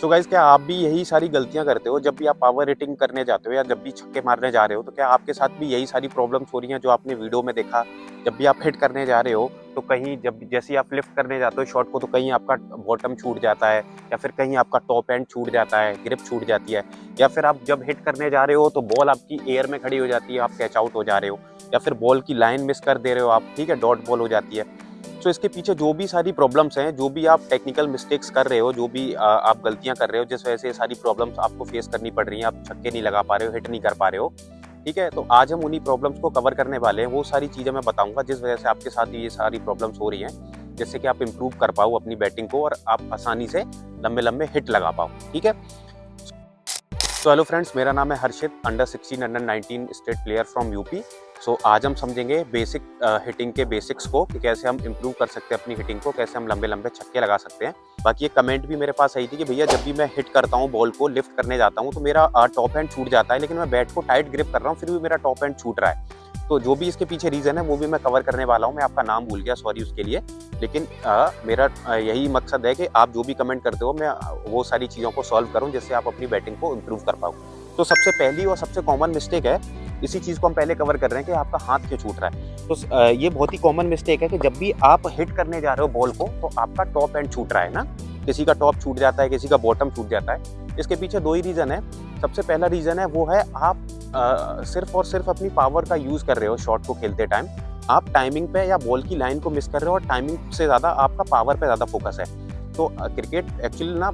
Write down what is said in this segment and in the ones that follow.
So guys, क्या आप भी यही सारी गलतियां करते हो जब भी आप पावर हिटिंग करने जाते हो या जब भी छक्के मारने जा रहे हो? तो क्या आपके साथ भी यही सारी प्रॉब्लम्स हो रही हैं जो आपने वीडियो में देखा? जब भी आप हिट करने जा रहे हो तो कहीं जब जैसे ही आप लिफ्ट करने जाते हो शॉट को, तो कहीं आपका बॉटम छूट जाता है या फिर कहीं आपका टॉप एंड छूट जाता है, ग्रिप छूट जाती है, या फिर आप जब हिट करने जा रहे हो तो बॉल आपकी एयर में खड़ी हो जाती है, आप कैच आउट हो जा रहे हो, या फिर बॉल की लाइन मिस कर दे रहे हो आप, ठीक है, डॉट बॉल हो जाती है। सो इसके पीछे जो भी सारी प्रॉब्लम्स हैं, जो भी आप टेक्निकल मिस्टेक्स कर रहे हो, जो भी आप गलतियां कर रहे हो, जिस वजह से ये सारी प्रॉब्लम्स आपको फेस करनी पड़ रही हैं, आप छक्के नहीं लगा पा रहे हो, हिट नहीं कर पा रहे हो, ठीक है, तो आज हम उन्हीं प्रॉब्लम्स को कवर करने वाले हैं। वो सारी चीजें मैं बताऊंगा जिस वजह से आपके साथ ये सारी प्रॉब्लम्स हो रही हैं, जिससे कि आप इंप्रूव कर पाओ अपनी बैटिंग को और आप आसानी से लंबे लंबे हिट लगा पाओ, ठीक है। तो हेलो फ्रेंड्स, मेरा नाम है Harshit, under 16 under 19 state player from UP. So आज हम समझेंगे बेसिक हिटिंग के बेसिक्स को, कि कैसे हम इंप्रूव कर सकते हैं अपनी हिटिंग को, कैसे हम लंबे लंबे छक्के लगा सकते हैं। बाकी एक कमेंट भी मेरे पास आई थी कि भैया जब भी मैं हिट करता हूँ, बॉल को लिफ्ट करने जाता हूँ, तो मेरा टॉप हैंड छूट जाता है, लेकिन मैं बैट को टाइट ग्रिप कर रहा हूँ फिर भी मेरा टॉप हैंड छूट रहा है। तो जो भी इसके पीछे रीजन है वो भी मैं कवर करने वाला हूँ। मैं आपका नाम भूल गया, सॉरी उसके लिए, लेकिन मेरा यही मकसद है कि आप जो भी कमेंट करते हो मैं वो सारी चीज़ों को सॉल्व करूँ, जिससे आप अपनी बैटिंग को इम्प्रूव कर पाओ। तो सबसे पहली और सबसे कॉमन मिस्टेक है, इसी चीज़ को हम पहले कवर कर रहे हैं, कि आपका हाथ क्यों छूट रहा है। तो ये बहुत ही कॉमन मिस्टेक है कि जब भी आप हिट करने जा रहे हो बॉल को, तो आपका टॉप एंड छूट रहा है ना, किसी का टॉप छूट जाता है, किसी का बॉटम छूट जाता है। इसके पीछे दो ही रीज़न है। सबसे पहला रीज़न है वो है आप सिर्फ और सिर्फ अपनी पावर का यूज़ कर रहे हो शॉट को खेलते टाइम। आप टाइमिंग पे या बॉल की लाइन को मिस कर रहे हो और टाइमिंग से ज़्यादा आपका पावर पे ज़्यादा फोकस है। तो क्रिकेट एक्चुअली ना,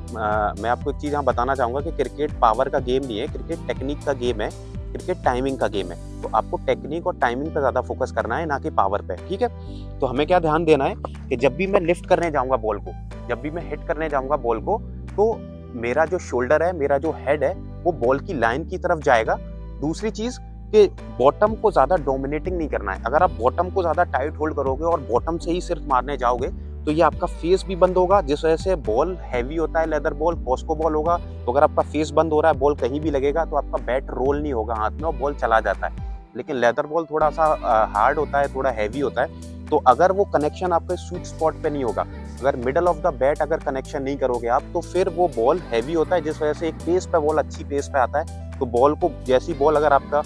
मैं आपको एक चीज़ यहाँ बताना चाहूँगा कि क्रिकेट पावर का गेम नहीं है, क्रिकेट टेक्निक का गेम है, क्रिकेट टाइमिंग का गेम है। तो आपको टेक्निक और टाइमिंग पे ज़्यादा फोकस करना है, ना कि पावर पे, ठीक है। तो हमें क्या ध्यान देना है कि जब भी मैं लिफ्ट करने जाऊँगा बॉल को, जब भी मैं हिट करने जाऊँगा बॉल को, तो मेरा जो शोल्डर है, मेरा जो हेड है, वो बॉल की लाइन की तरफ जाएगा। दूसरी चीज़ कि बॉटम को ज़्यादा डोमिनेटिंग नहीं करना है। अगर आप बॉटम को ज़्यादा टाइट होल्ड करोगे और बॉटम से ही सिर्फ मारने जाओगे, तो ये आपका फेस भी बंद होगा, जिस वजह से बॉल हैवी होता है, लेदर बॉल, कॉस्को बॉल होगा। तो अगर आपका फेस बंद हो रहा है, बॉल कहीं भी लगेगा, तो आपका बैट रोल नहीं होगा हाथ में और बॉल चला जाता है। लेकिन लेदर बॉल थोड़ा सा हार्ड होता है, थोड़ा हैवी होता है, तो अगर वो कनेक्शन आपके स्वीट स्पॉट पे नहीं होगा, अगर मिडल ऑफ द बैट अगर कनेक्शन नहीं करोगे आप, तो फिर वो बॉल हैवी होता है, जिस वजह से एक पेस पे बॉल अच्छी पेस पे आता है। तो बॉल को, जैसी बॉल अगर आपका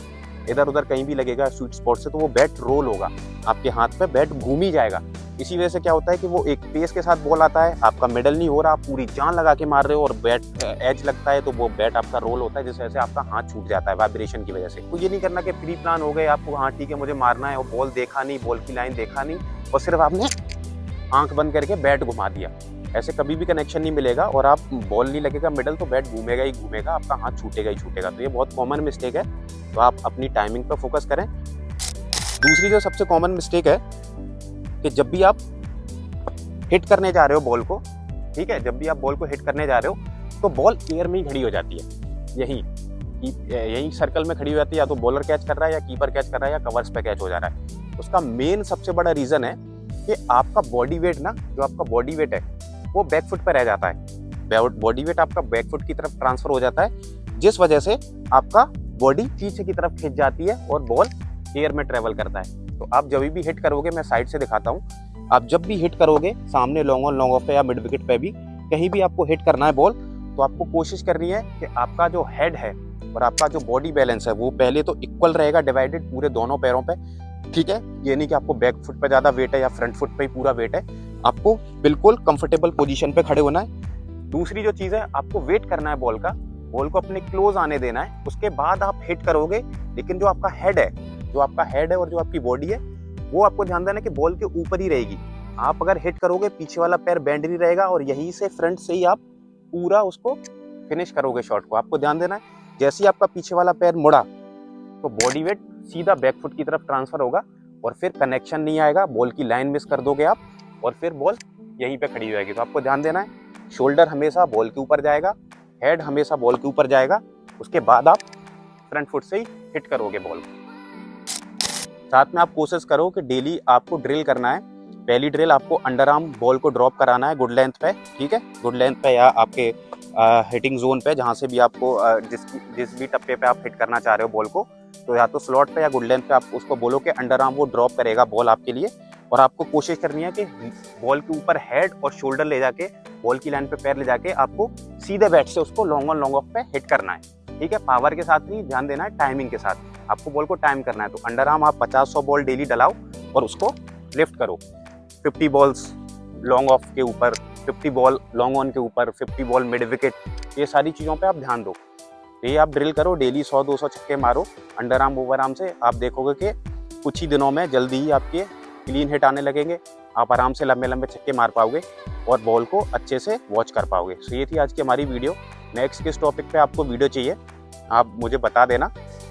इधर उधर कहीं भी लगेगा स्वीट स्पॉट से, तो वो बैट रोल होगा आपके हाथ पे, बैट घूम ही जाएगा। इसी वजह से क्या होता है कि वो एक पेस के साथ बॉल आता है, आपका मिडल नहीं हो रहा, आप पूरी जान लगा के मार रहे हो और बैट एज लगता है, तो वो बैट आपका रोल होता है, जिस वजह से आपका हाथ छूट जाता है वाइब्रेशन की वजह से। तो ये नहीं करना कि प्री प्लान हो गए आपको, हाँ ठीक है मुझे मारना है, और बॉल देखा नहीं, बॉल की लाइन देखा नहीं, और सिर्फ आपने आंख बंद करके बैट घुमा दिया। ऐसे कभी भी कनेक्शन नहीं मिलेगा, और आप बॉल नहीं लगेगा मिडल, तो बैट घूमेगा ही घूमेगा, आपका हाथ छूटेगा ही छूटेगा। तो ये बहुत कॉमन मिस्टेक है, तो आप अपनी टाइमिंग पर फोकस करें। दूसरी जो सबसे कॉमन मिस्टेक है कि जब भी आप हिट करने जा रहे हो बॉल को, ठीक है, जब भी आप बॉल को हिट करने जा रहे हो, तो बॉल एयर में ही खड़ी हो जाती है, यही सर्कल में खड़ी हो जाती है। या तो बॉलर कैच कर रहा है, या कीपर कैच कर रहा है, या कवर्स पे कैच हो जा रहा है। उसका मेन सबसे बड़ा रीजन है कि आपका बॉडी वेट ना, जो आपका बॉडी वेट है वो बैक फुट पर रह जाता है। बॉडी वेट आपका बैक फुट की तरफ ट्रांसफर हो जाता है, जिस वजह से आपका बॉडी पीछे की तरफ खिंच जाती है और बॉल एयर में ट्रेवल करता है। तो आप जब भी हिट करोगे, मैं साइड से दिखाता हूँ, आप जब भी हिट करोगे सामने लॉन्ग ऑन लॉन्ग ऑफ पे या मिड विकेट पे भी कहीं भी आपको हिट करना है बॉल, तो आपको कोशिश करनी है कि आपका जो हेड है और आपका जो बॉडी बैलेंस है वो पहले तो इक्वल रहेगा, डिवाइडेड पूरे दोनों पैरों पे, ठीक है। ये नहीं कि आपको बैक फुट पे ज्यादा वेट है या फ्रंट फुट पे ही पूरा वेट है, आपको बिल्कुल कंफर्टेबल पोजीशन पे खड़े होना है। दूसरी जो चीज है, आपको वेट करना है बॉल का, बॉल को अपने क्लोज आने देना है, उसके बाद आप हिट करोगे। लेकिन जो आपका हेड है, और जो आपकी बॉडी है, वो आपको ध्यान देना है कि बॉल के ऊपर ही रहेगी। आप अगर हिट करोगे, पीछे वाला पैर बेंड नहीं रहेगा, और यहीं से फ्रंट से ही आप पूरा उसको फिनिश करोगे शॉट को। आपको ध्यान देना है, जैसे ही आपका पीछे वाला पैर मुड़ा, तो बॉडी वेट सीधा बैक फुट की तरफ ट्रांसफर होगा, और फिर कनेक्शन नहीं आएगा, बॉल की लाइन मिस कर दोगे आप, और फिर बॉल यहीं पे खड़ी हो जाएगी। तो आपको ध्यान देना है, शोल्डर हमेशा बॉल के ऊपर जाएगा, हेड हमेशा बॉल के ऊपर जाएगा, उसके बाद आप फ्रंट फुट से ही हिट करोगे बॉल को। साथ में आप कोशिश करो कि डेली आपको ड्रिल करना है। पहली ड्रिल, आपको अंडर आर्म बॉल को ड्रॉप कराना है गुड लेंथ पे, ठीक है, गुड लेंथ पे या आपके हिटिंग जोन पे, जहाँ से भी आपको जिस भी टप्पे पे आप हिट करना चाह रहे हो बॉल को, तो या तो स्लॉट पे या गुड लेंथ पे आप उसको बोलो कि अंडर आर्म वो ड्रॉप करेगा बॉल आपके लिए। और आपको कोशिश करनी है कि बॉल के ऊपर हेड और शोल्डर ले जाके, बॉल की लाइन पे पैर ले जाके आपको सीधे बैट से उसको लॉन्ग ऑन लॉन्ग ऑफ पे हिट करना है, ठीक है। पावर के साथ नहीं, ध्यान देना है टाइमिंग के साथ। आपको बॉल को टाइम करना है, तो अंडर आर्म आप 50-100 बॉल डेली डलाओ और उसको लिफ्ट करो। 50 बॉल्स लॉन्ग ऑफ के ऊपर, 50 बॉल लॉन्ग ऑन के ऊपर, 50 बॉल मिड विकेट, ये सारी चीज़ों पे आप ध्यान दो। ये आप ड्रिल करो डेली, 100-200 छक्के मारो अंडर आर्म ओवर आर्म से। आप देखोगे कि कुछ ही दिनों में जल्दी ही आपके क्लीन हिट आने लगेंगे, आप आराम से लंबे लंबे छक्के मार पाओगे और बॉल को अच्छे से वॉच कर पाओगे। सो ये थी आज की हमारी वीडियो। नेक्स्ट किस टॉपिक पे आपको वीडियो चाहिए आप मुझे बता देना,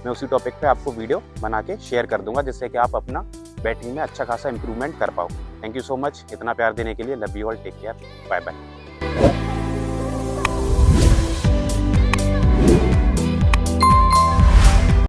मैं उसी टॉपिक पे आपको वीडियो बना के शेयर कर दूंगा, जिससे कि आप अपना बैटिंग में अच्छा खासा इंप्रूवमेंट कर पाओ। थैंक यू सो मच इतना प्यार देने के लिए। Love you all, take care, bye bye.